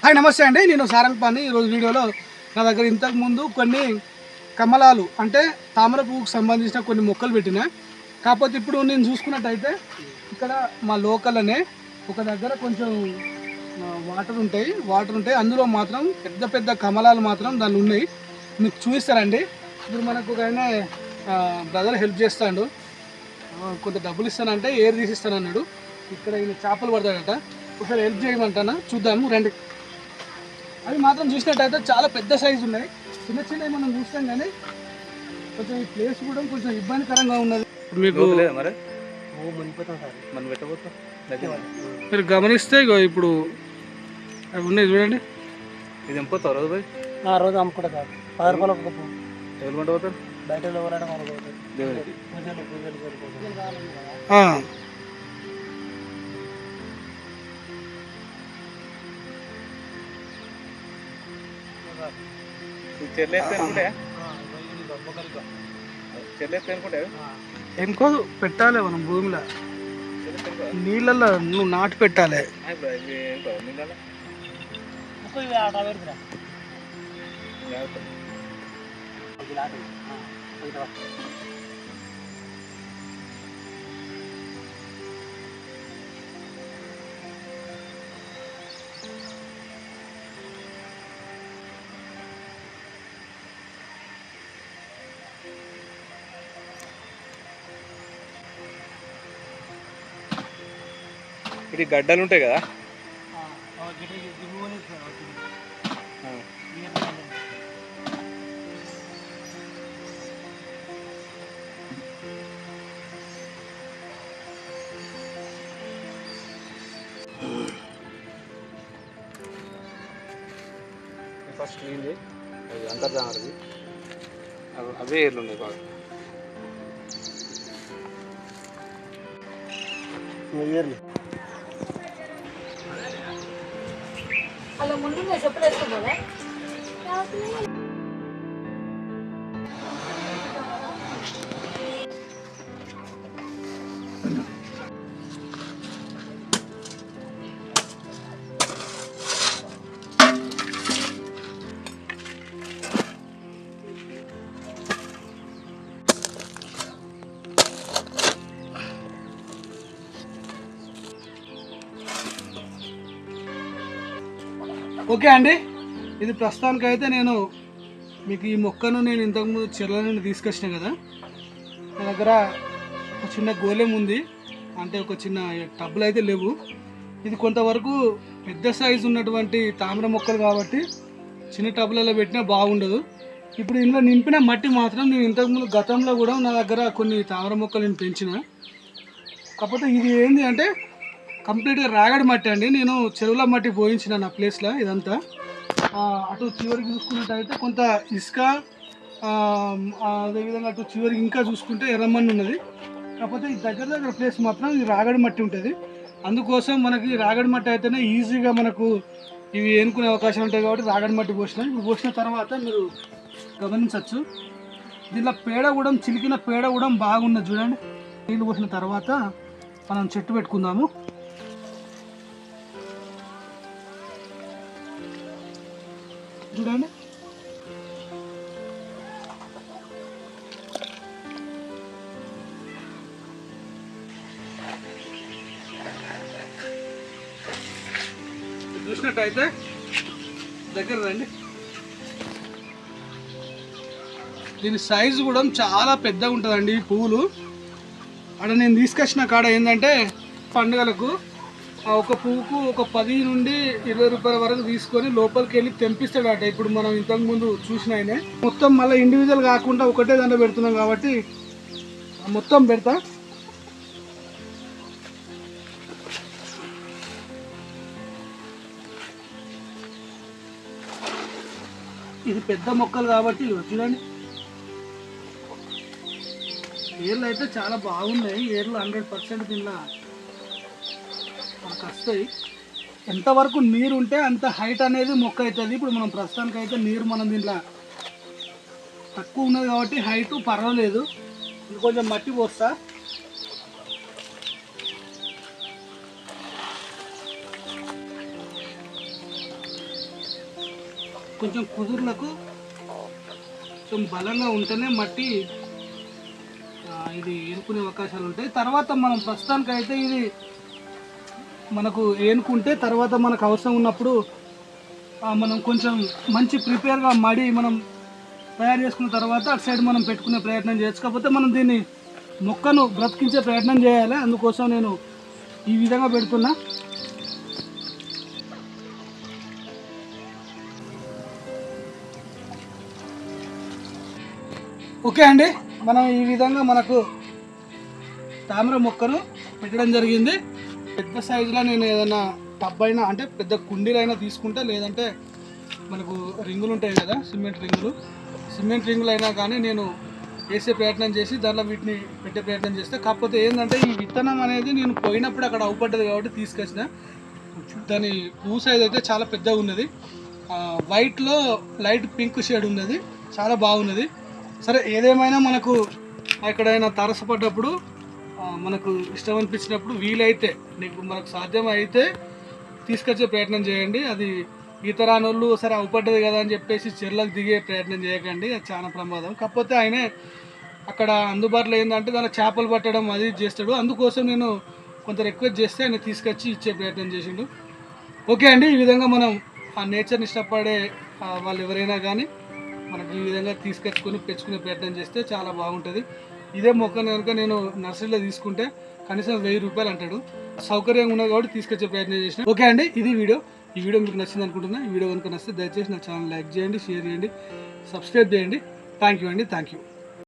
Hi నమస్తే అండి, నేను సారంగపాణి. ఈరోజు వీడియోలో నా దగ్గర ఇంతకుముందు కొన్ని కమలాలు అంటే తామర పువ్వుకు సంబంధించిన కొన్ని మొక్కలు పెట్టినా. కాకపోతే ఇప్పుడు నేను చూసుకున్నట్టయితే ఇక్కడ మా లోకల్లోనే ఒక దగ్గర కొంచెం వాటర్ ఉంటాయి. అందులో మాత్రం పెద్ద పెద్ద కమలాలు మాత్రం దానిలో ఉన్నాయి. మీకు చూపిస్తారండి. ఇప్పుడు మనకు ఒక ఆయన బ్రదర్ హెల్ప్ చేస్తాడు, కొంత డబ్బులు ఇస్తానంటే ఏర్ తీసిస్తాను అన్నాడు. ఇక్కడ ఈయన చేపలు పడతాడట, ఒకసారి హెల్ప్ చేయమంటాను, చూద్దాము రండి. అవి మాత్రం చూసినట్టయితే చాలా పెద్ద సైజు ఉన్నాయి. చిన్న చిన్నవి మనం చూస్తాం కానీ కొంచెం ఈ ప్లేస్ కూడా కొంచెం ఇబ్బందికరంగా ఉన్నది. మీకు మీరు గమనిస్తే ఇప్పుడు అవి ఉన్నాయి చూడండి. ఇది ఎంపోతావు రోజు పోయి రోజు అమ్ముకుంటా సార్. 10 రూపాయలు ఒక ఎవరు కొంట పోతారు? బయట ఎవరైనా దేవుడికి ఇంకో పెట్టాలి మనం భూమిలో, నీళ్ళల్లో నువ్వు నాటు పెట్టాలి. ఇది గడ్డలు ఉంటాయి కదా, ఫస్ట్ క్లీన్ చేయి. అది అంతర్జానది అవే ఏర్లు ఉన్నాయి బాగా. అలా ముందు నేను చెప్పలేసుకున్నానే. ఓకే అండి, ఇది ప్రస్తుతానికైతే నేను మీకు ఈ మొక్కను నేను ఇంతకుముందు చెర్ల నుండి తీసుకొచ్చిన కదా. నా దగ్గర ఒక చిన్న గోళం ఉంది, అంటే ఒక చిన్న టబ్బులు అయితే లేవు. ఇది కొంతవరకు పెద్ద సైజు ఉన్నటువంటి తామర మొక్కలు కాబట్టి చిన్న టబ్బులలో పెట్టినా బాగుండదు. ఇప్పుడు ఇందులో నింపిన మట్టి మాత్రం నేను ఇంతకుముందు గతంలో కూడా నా దగ్గర కొన్ని తామర మొక్కలు నేను పెంచిన. కాకపోతే ఇది ఏంటి అంటే కంప్లీట్గా రాగడి మట్టి అండి. నేను చెరువుల మట్టి పోయించిన నా ప్లేస్లో. ఇదంతా అటు చివరికి చూసుకున్నట్టయితే కొంత ఇసుక, అదేవిధంగా అటు చివరికి ఇంకా చూసుకుంటే ఎర్రమన్ను ఉన్నది. కాకపోతే ఈ దగ్గర ప్లేస్ మాత్రం ఇది రాగడి మట్టి ఉంటుంది. అందుకోసం మనకి రాగడి మట్టి అయితేనే ఈజీగా మనకు ఇవి ఏనుకునే అవకాశం ఉంటాయి కాబట్టి రాగడి మట్టి పోసిన. ఇప్పుడు పోసిన తర్వాత మీరు గమనించవచ్చు, దీనిలో పేడ కూడా, చిలికిన పేడ కూడా బాగున్నది చూడండి. నీళ్ళు పోసిన తర్వాత మనం చెట్టు పెట్టుకుందాము. చూడండి, చూసినట్టయితే దగ్గర రండి. దీని సైజు కూడా చాలా పెద్దగా ఉంటుందండి. ఈ పువ్వులు అక్కడ నేను తీసుకొచ్చిన కాడ ఏంటంటే పండుగలకు ఒక పువ్వుకు ఒక 10 నుండి 20 రూపాయల వరకు తీసుకొని లోపలికి వెళ్ళి తెంపిస్తాడట. ఇప్పుడు మనం ఇంతకుముందు చూసిన ఆయనే మొత్తం మళ్ళీ ఇండివిజువల్ కాకుండా ఒకటే దాంట్లో పెడుతున్నాం కాబట్టి మొత్తం పెడతా. ఇది పెద్ద మొక్కలు కాబట్టి చూడండి, ఏర్లు అయితే చాలా బాగున్నాయి. ఏర్లు 100% దీనిలో మనకు వస్తాయి. ఎంతవరకు నీరు ఉంటే అంత హైట్ అనేది మొక్క అవుతుంది. ఇప్పుడు మనం ప్రస్తుతానికి అయితే నీరు మనం దీంట్లో తక్కువ ఉన్నది కాబట్టి హైట్ పర్వాలేదు. కొంచెం మట్టి పోస్తా. కొంచెం కుదురులకు కొంచెం బలంగా ఉంటేనే మట్టి ఇది ఏనుకునే అవకాశాలు ఉంటాయి. తర్వాత మనం ప్రస్తుతానికి అయితే ఇది మనకు ఏనుకుంటే తర్వాత మనకు అవసరం ఉన్నప్పుడు మనం కొంచెం మంచి ప్రిపేర్గా మడి మనం తయారు చేసుకున్న తర్వాత అటు సైడ్ మనం పెట్టుకునే ప్రయత్నం చేయొచ్చు. కాకపోతే మనం దీన్ని మొక్కను బ్రతికించే ప్రయత్నం చేయాలి. అందుకోసం నేను ఈ విధంగా పెడుతున్నా. ఓకే అండి, మనం ఈ విధంగా మనకు తామర మొక్కను పెట్టడం జరిగింది. పెద్ద సైజులో నేను ఏదైనా టబ్ అయినా అంటే పెద్ద కుండీలైనా తీసుకుంటా, లేదంటే మనకు రింగులు ఉంటాయి కదా, సిమెంట్ రింగులు అయినా కానీ నేను వేసే ప్రయత్నం చేసి దాంట్లో వీటిని పెట్టే ప్రయత్నం చేస్తే. కాకపోతే ఏంటంటే ఈ విత్తనం అనేది నేను పోయినప్పుడు అక్కడ అవుపడ్డది కాబట్టి తీసుకొచ్చిన. దాని పువ్వు సైజ్ అయితే చాలా పెద్దగా ఉన్నది, వైట్లో లైట్ పింక్ షేడ్ ఉన్నది, చాలా బాగున్నది. సరే, ఏదేమైనా మనకు ఎక్కడైనా తారసపడ్డప్పుడు మనకు ఇష్టం అనిపించినప్పుడు వీలైతే మనకు సాధ్యం అయితే తీసుకొచ్చే ప్రయత్నం చేయండి. అది ఈత రానోళ్ళు సరే అవుపడ్డది కదా అని చెప్పేసి చెర్లకు దిగే ప్రయత్నం చేయకండి, అది చాలా ప్రమాదం. కాకపోతే ఆయనే అక్కడ అందుబాటులో ఏంటంటే దానిలో చేపలు పట్టడం అది చేస్తాడు. అందుకోసం నేను కొంత రిక్వెస్ట్ చేస్తే ఆయన తీసుకొచ్చి ఇచ్చే ప్రయత్నం చేసిండు. ఓకే అండి, ఈ విధంగా మనం ఆ నేచర్ని ఇష్టపడే వాళ్ళు ఎవరైనా కానీ మనకి ఈ విధంగా తీసుకొచ్చుకొని పెంచుకునే ప్రయత్నం చేస్తే చాలా బాగుంటుంది. ఇదే మొక్కను కనుక నేను నర్సరీలో తీసుకుంటే కనీసం 1000 రూపాయలు అంటాడు. సౌకర్యంగా ఉన్నది కాబట్టి తీసుకొచ్చే ప్రయత్నం చేసిన. ఓకే అండి, ఇది వీడియో. ఈ వీడియో మీకు నచ్చింది అనుకుంటున్నా. ఈ వీడియో కనుక నచ్చితే దయచేసి నా ఛానల్ లైక్ చేయండి, షేర్ చేయండి, సబ్స్క్రైబ్ చేయండి. థ్యాంక్ యూ అండి, థ్యాంక్ యూ.